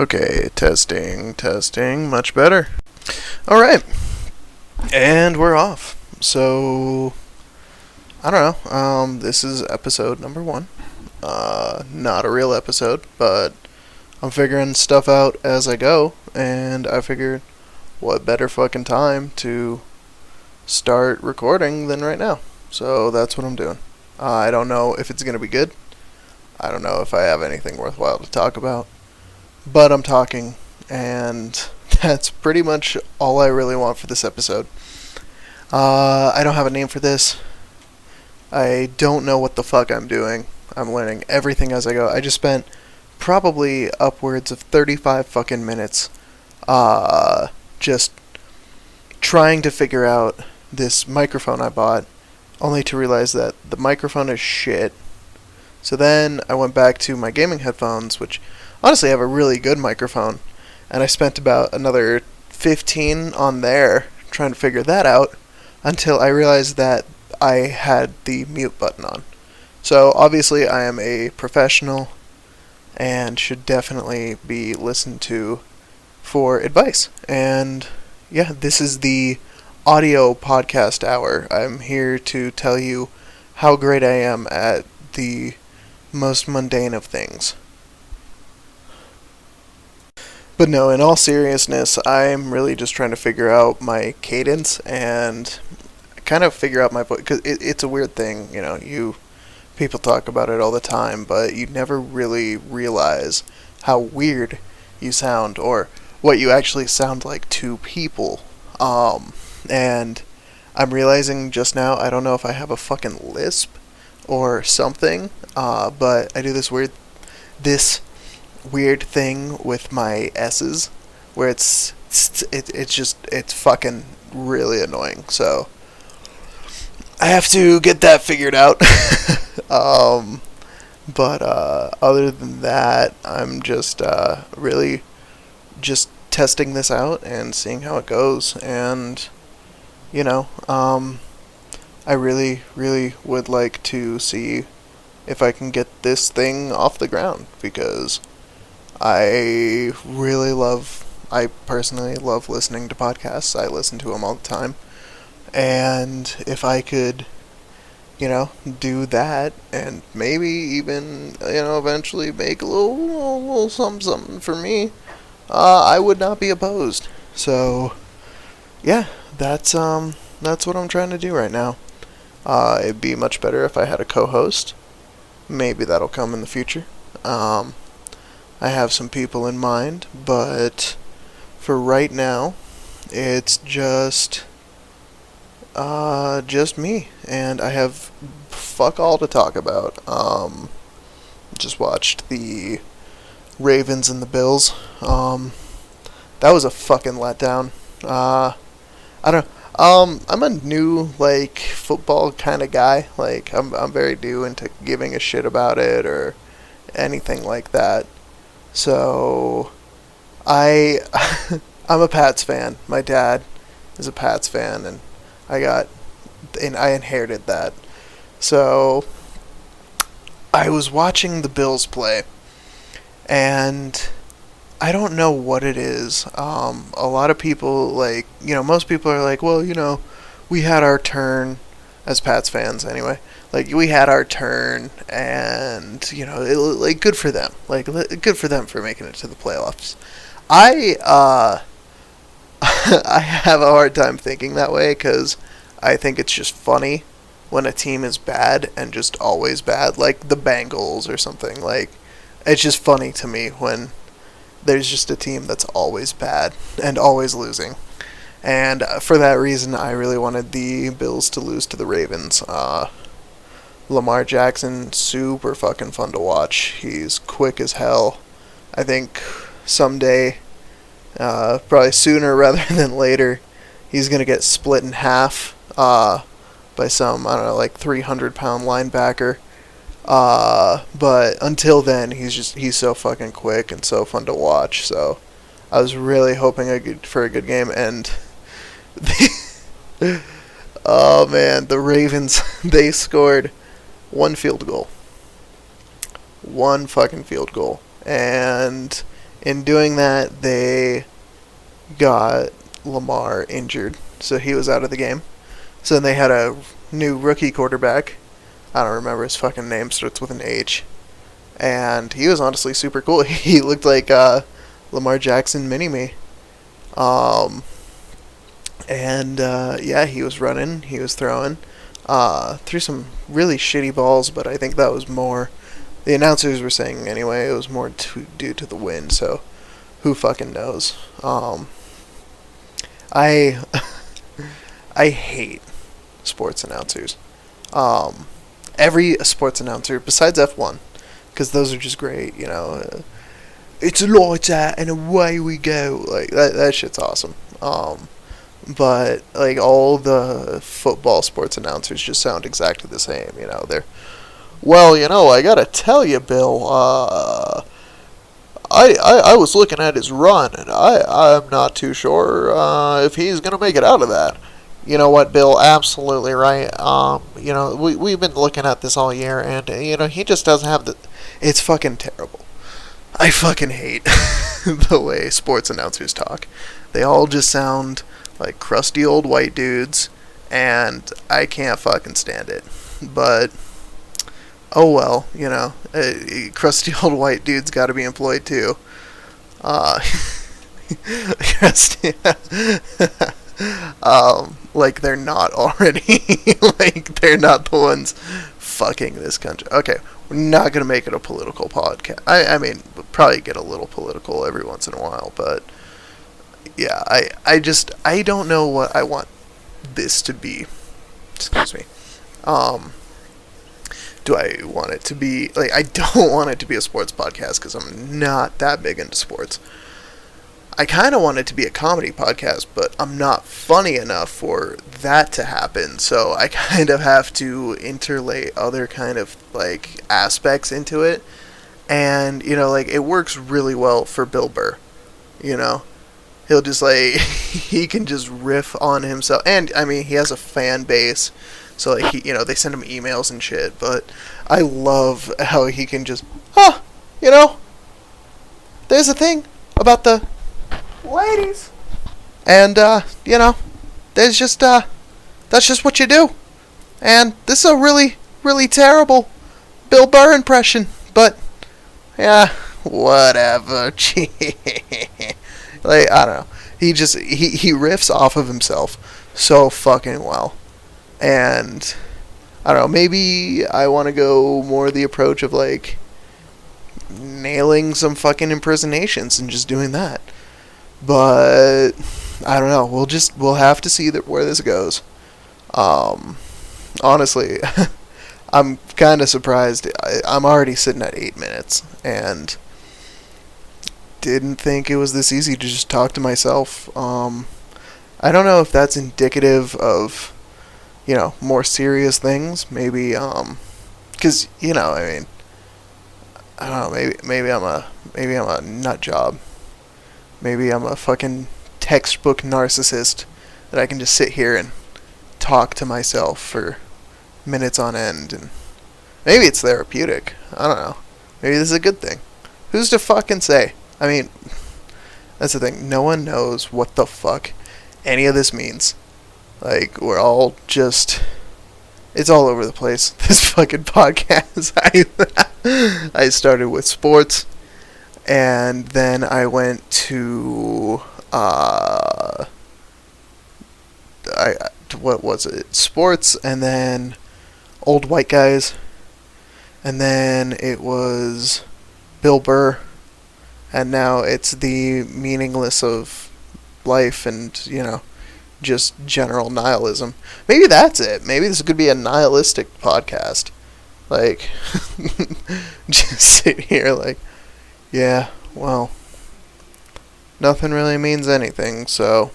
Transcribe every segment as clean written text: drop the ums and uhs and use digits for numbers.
Okay, testing, much better. Alright, and we're off. So, I don't know, this is episode number 1. Not a real episode, but I'm figuring stuff out as I go, and I figured what better fucking time to start recording than right now. So that's what I'm doing. I don't know if it's going to be good. I don't know if I have anything worthwhile to talk about. But I'm talking, and that's pretty much all I really want for this episode. I don't have a name for this. I don't know what the fuck I'm doing. I'm learning everything as I go. I just spent probably upwards of 35 fucking minutes just trying to figure out this microphone I bought, only to realize that the microphone is shit. So then I went back to my gaming headphones, which honestly have a really good microphone, and I spent about another 15 on there trying to figure that out until I realized that I had the mute button on. So obviously I am a professional and should definitely be listened to for advice. And yeah, this is the audio podcast hour. I'm here to tell you how great I am at the most mundane of things. But no, in all seriousness, I'm really just trying to figure out my cadence and kind of figure out my voice, because it's a weird thing, people talk about it all the time, but you never really realize how weird you sound or what you actually sound like to people. And I'm realizing just now, I don't know if I have a fucking lisp or something, but I do this weird thing with my S's where it's fucking really annoying. So I have to get that figured out. But other than that, I'm just really just testing this out and seeing how it goes. And I really, really would like to see if I can get this thing off the ground, because I personally love listening to podcasts. I listen to them all the time. And if I could, do that and maybe even, eventually make a little something for me, I would not be opposed. So, yeah, that's what I'm trying to do right now. It'd be much better if I had a co-host. Maybe that'll come in the future. I have some people in mind, but for right now, it's just me, and I have fuck all to talk about. Just watched the Ravens and the Bills. That was a fucking letdown. I don't know. I'm a new, football kind of guy. I'm very new into giving a shit about it or anything like that. So, I'm a Pats fan. My dad is a Pats fan, and I inherited that. So, I was watching the Bills play, and I don't know what it is. A lot of people, most people are like, well, we had our turn, as Pats fans anyway. We had our turn, and, good for them. Good for them for making it to the playoffs. I have a hard time thinking that way, because I think it's just funny when a team is bad and just always bad, like the Bengals or something. It's just funny to me when there's just a team that's always bad and always losing. And for that reason, I really wanted the Bills to lose to the Ravens. Lamar Jackson, super fucking fun to watch. He's quick as hell. I think someday, probably sooner rather than later, he's going to get split in half by some, 300-pound linebacker. But until then, he's so fucking quick and so fun to watch. So I was really hoping for a good game, and oh man, the Ravens, they scored one field goal. One fucking field goal. And In doing that, they got Lamar injured, so he was out of the game. So then they had a new rookie quarterback. I don't remember his fucking name, starts with an H. And he was honestly super cool. He looked like Lamar Jackson mini-me. Yeah, he was running, he was throwing. Threw some really shitty balls, but I think that was more... The announcers were saying anyway, it was more due to the wind, so who fucking knows. I I hate sports announcers. Every sports announcer, besides F1, because those are just great, you know. It's a lights out and away we go. Like, that shit's awesome. But, like, all the football sports announcers just sound exactly the same, you know. They're, well, you know, I gotta tell you, Bill, I was looking at his run, and I'm not too sure if he's gonna make it out of that. You know what, Bill? Absolutely right. You know, we've been looking at this all year, and, you know, he just doesn't have the... It's fucking terrible. I fucking hate the way sports announcers talk. They all just sound like crusty old white dudes, and I can't fucking stand it. But... oh well, you know, crusty old white dudes gotta be employed too. Crusty, like they're not already, like they're not the ones fucking this country. Okay, we're not gonna make it a political podcast. I mean, we'll probably get a little political every once in a while, but yeah, I don't know what I want this to be. Excuse me. Do I want it to be, like, I don't want it to be a sports podcast because I'm not that big into sports. I kind of want it to be a comedy podcast, but I'm not funny enough for that to happen, so I kind of have to interlay other kind of, like, aspects into it, and, you know, like, it works really well for Bill Burr, you know? He'll just, like, he can just riff on himself, and, I mean, he has a fan base. So, like, he, you know, they send him emails and shit, but I love how he can just, you know, there's a thing about the ladies. And, you know, there's just, that's just what you do. And this is a really, really terrible Bill Burr impression, but, yeah, whatever. Like, I don't know. He just, he riffs off of himself so fucking well. And, I don't know, maybe I want to go more the approach of, like, nailing some fucking impersonations and just doing that. But, I don't know, we'll have to see where this goes. Honestly, I'm kind of surprised. I'm already sitting at 8 minutes, and didn't think it was this easy to just talk to myself. I don't know if that's indicative of... you know, more serious things, maybe, because, you know, I mean, I don't know, maybe I'm a nut job, maybe I'm a fucking textbook narcissist that I can just sit here and talk to myself for minutes on end, and maybe it's therapeutic, I don't know, maybe this is a good thing, who's to fucking say? I mean, that's the thing, no one knows what the fuck any of this means. Like, we're all just... it's all over the place, this fucking podcast. I started with sports, and then I went to, what was it? Sports, and then old white guys, and then it was Bill Burr, and now it's the meaningless of life and, you know, just general nihilism. Maybe that's it. Maybe this could be a nihilistic podcast. Like, just sit here like, yeah, well, nothing really means anything, so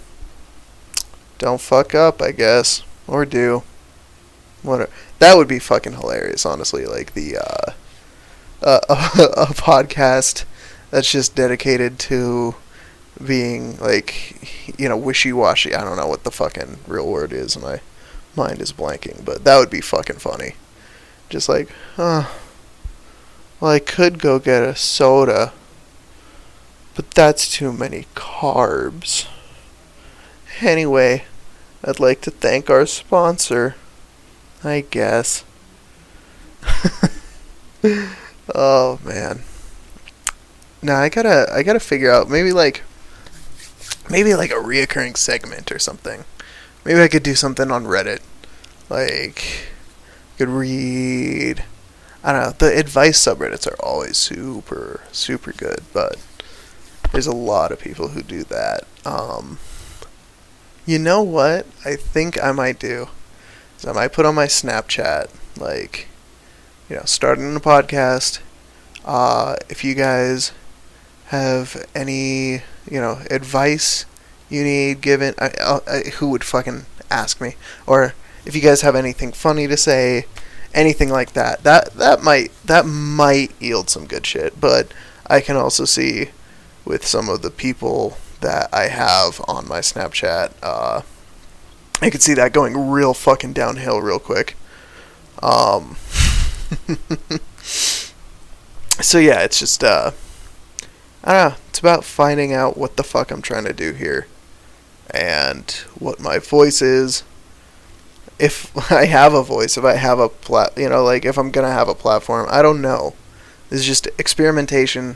don't fuck up, I guess. Or do. Whatever. That would be fucking hilarious, honestly. Like, the, a podcast that's just dedicated to being, like, you know, wishy-washy. I don't know what the fucking real word is. My mind is blanking. But that would be fucking funny. Just like, well, I could go get a soda. but that's too many carbs. Anyway, I'd like to thank our sponsor, I guess. Oh man. Now I gotta figure out maybe like a reoccurring segment or something. Maybe I could do something on Reddit. Like, I could read, I don't know, the advice subreddits are always super, super good, but there's a lot of people who do that. You know what I think I might do? Is I might put on my Snapchat, like, starting a podcast. If you guys have any, advice you need given, who would fucking ask me? Or if you guys have anything funny to say, anything like that, that might yield some good shit. But I can also see with some of the people that I have on my Snapchat, I could see that going real fucking downhill real quick. So yeah, it's just, I don't know, it's about finding out what the fuck I'm trying to do here, and what my voice is, if I have a voice, if I have a if I'm gonna have a platform, I don't know. This is just experimentation.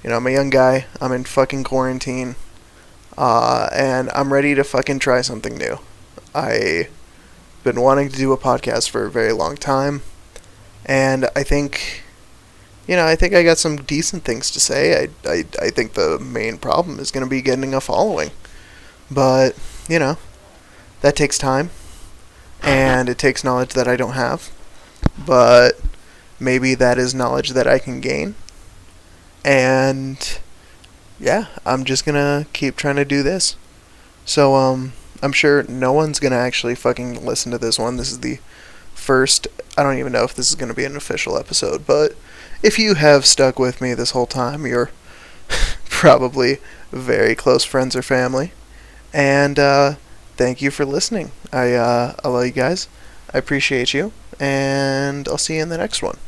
I'm a young guy, I'm in fucking quarantine, and I'm ready to fucking try something new. I've been wanting to do a podcast for a very long time, and I think I got some decent things to say. I think the main problem is going to be getting a following. But, that takes time. And it takes knowledge that I don't have. But maybe that is knowledge that I can gain. And, yeah, I'm just going to keep trying to do this. So, I'm sure no one's going to actually fucking listen to this one. This is the first, I don't even know if this is going to be an official episode, but if you have stuck with me this whole time, you're probably very close friends or family. And thank you for listening. I love you guys. I appreciate you. And I'll see you in the next one.